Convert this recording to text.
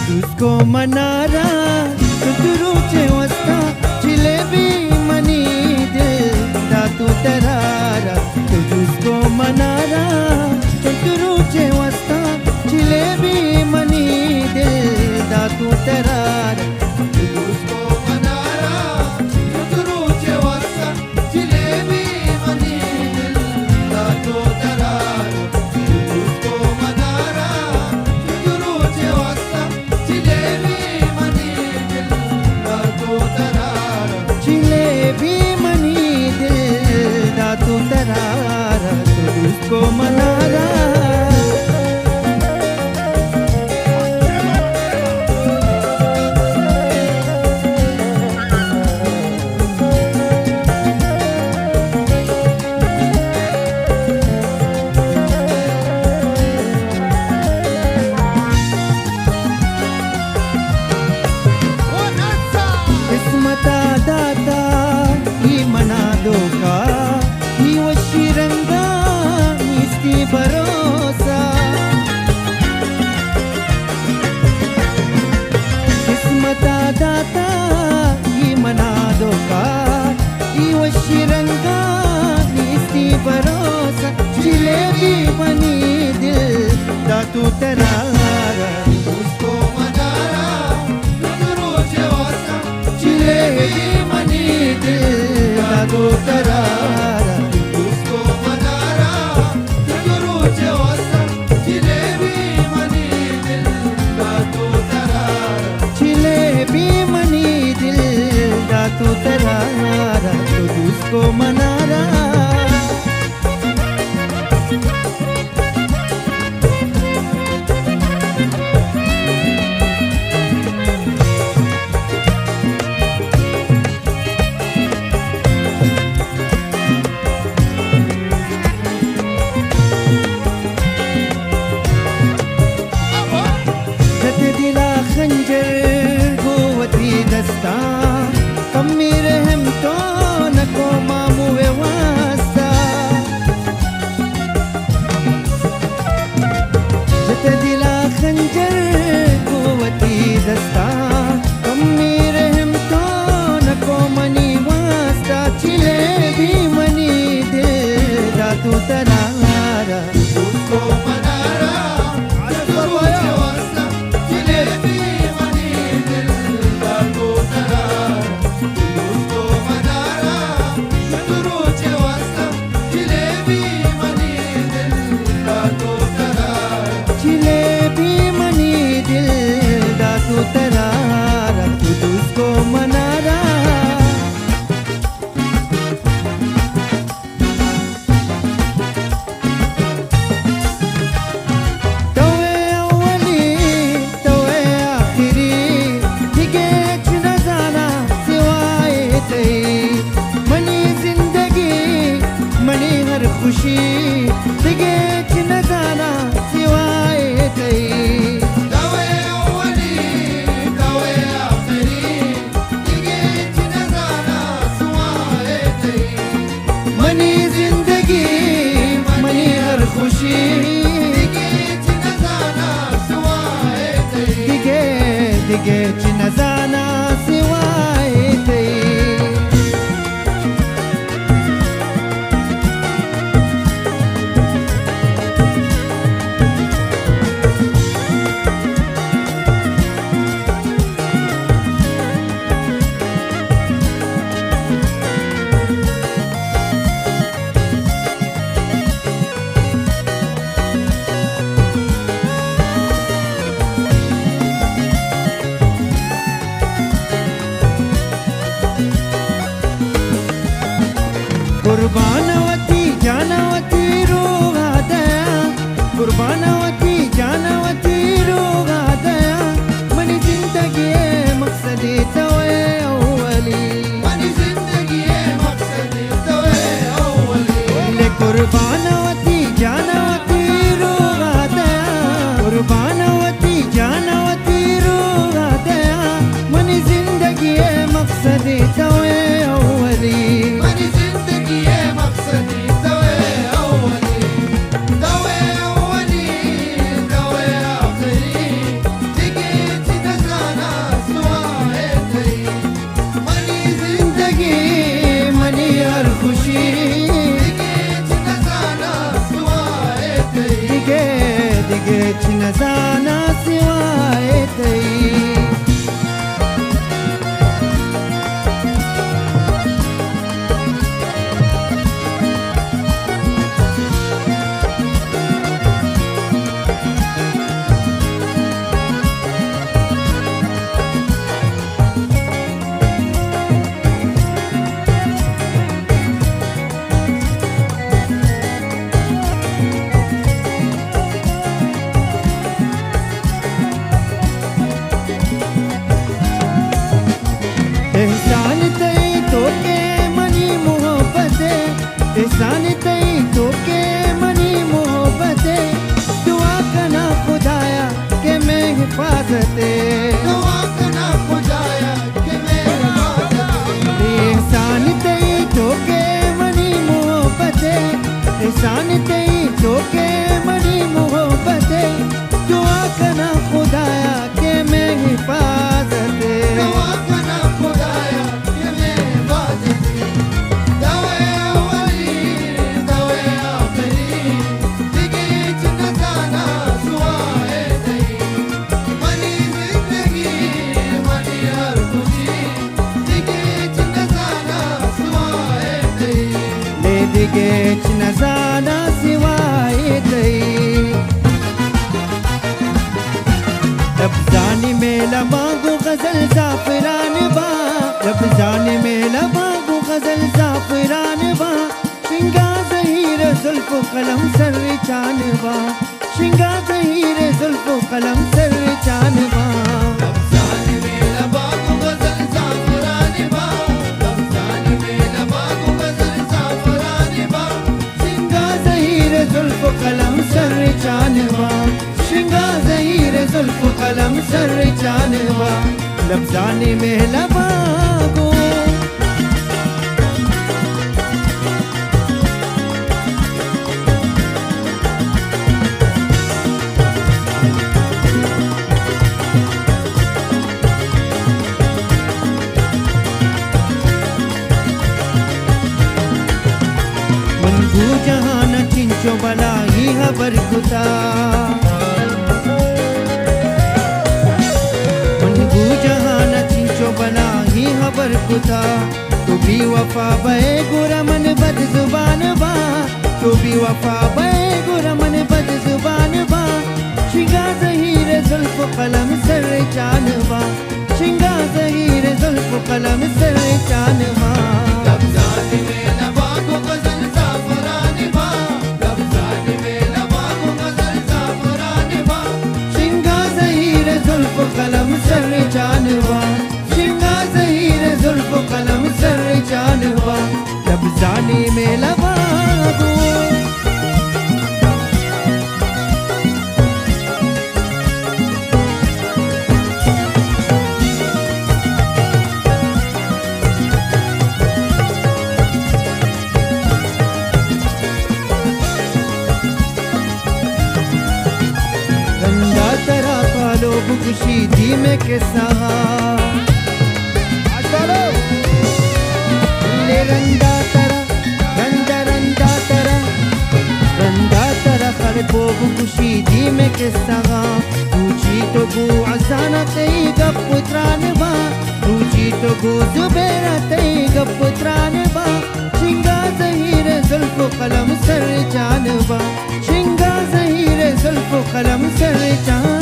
तुझको मनारा तुझरूचे वस्ता जिलेबी मनी दिल दातू तरारा तुझको मनारा तुझरूचे वस्ता जिलेबी मनी दिल दातू तरारा तुझको मनारा तुझरूचे वस्ता जिलेबी मनी दिल दातू तरारा तुझको मनारा तुझरूचे वस्ता जिलेबी मनी दिल दातू तरारा जिलेबी मनी दिल दातू तरारा तुझको मनारा किस्मता दाता ही मना दोका ही वशी रंगा इसकी भरोसा किस्मता दाता ही मना दोका ही वशी रंगा इसकी भरोसा जिलेबी बनी दिल दातू तरारा उसको मनारा तुझरूचे वस्ता जिलेबी मनी दिल दातू तरारा उसको मनारा तुझरूचे वस्ता जिलेबी मनी दिल दातू तरारा जिलेबी मनी दिल दातू तरारा तुझको मनारा दिला खंजर गोवती दस्ता कमी रहम तो नको मामू वे वास्ता जत दिला खंजर गोवती दस्ता कमी रहम तो नको मनी वास्ता जिलेबी मनी दिल दातू तरारा उसको मनारा तुझरूचे वस्ता जिलेबी मनी दिल दातू तरारा उसको मनारा तुझरूचे वस्ता जिलेबी मनी दिल दातू तरारा जिलेबी मनी दिल दातू तरारा तुझको मनारा खुशी दिगे न जाना सिवाय कई दवे अवली दवे आखिरी दिगे न जाना सिवाय कई मनी जिंदगी मनी हर खुशी दिगे न जाना सिवाय कई दिगे न जाना सिवाय कई नजाना सिवाय तई एहसान तई तो के मनी मोहब्बत एहसान तई तो के मनी मोहब्बत दुआ करना खुदाया के मैं हिफाजत दुआ करना खुदाया के मैं हिफाजत एहसान तई तो के मनी मोहब्बत एहसान तई तो के मनी मोहब्बत दुआ करना खुदाया के मैं हिफाजत दुआ करना खुदाया के मैं हिफाजत दवे अवली दवे आखिरी दिगे न जाना सुआए तई मनी जिंदगी मनी हर खुशी दिगे न जाना सुआए तई ले दिगे न जाना सिवाय तई रब्जानी में लबागो गजल जाफरान बा रब्जानी में लबागो गजल जाफरान बा शिंगा ज़हीर जुल्फ़ो कलम सर चान बा शिंगा ज़हीर जुल्फ़ो कलम सर चान बा रब्जानी में लबागो गजल जाफरान बा रब्जानी में लबागो गजल जाफरान बा शिंगा ज़हीर जुल्फ़ो कलम सर चान बा शिंगा ज़हीर जुल्फ़ो कलम सर जानवा लफ्ज़ाने में लबागो मनगू जहान चिंचो बला ही हबर कुता बना ही खबर कुता तू भी वफा बे गुरमन बद जुबान बा तू भी वफा बे गुरमन बद जुबान बा शिंगा ज़हीर जुल्फ़ो कलम सर चान बा शिंगा ज़हीर जुल्फ़ो कलम सर चान बा रब्ज़ानी में लबागो गजल ज़ाफ़रान बा रब्ज़ानी में लबागो गजल ज़ाफ़रान बा शिंगा ज़हीर जुल्फ़ो कलम सर चान बा शिंगा ज़हीर जुल्फ़ो कलम सर जानवा रब्ज़ानी में लबागो रंदा तरा पालो बुकशी दी में के सहा रंदा तरा खर बोब खुशी दी में के सगा रूची तो गो असाना तई गपुत्रान बा रूची तो गो जुबेरा तई गपुत्रान बा शिंगा ज़हीर जुल्फ़ो कलम सर जानवा शिंगा ज़हीर जुल्फ़ो कलम सर जान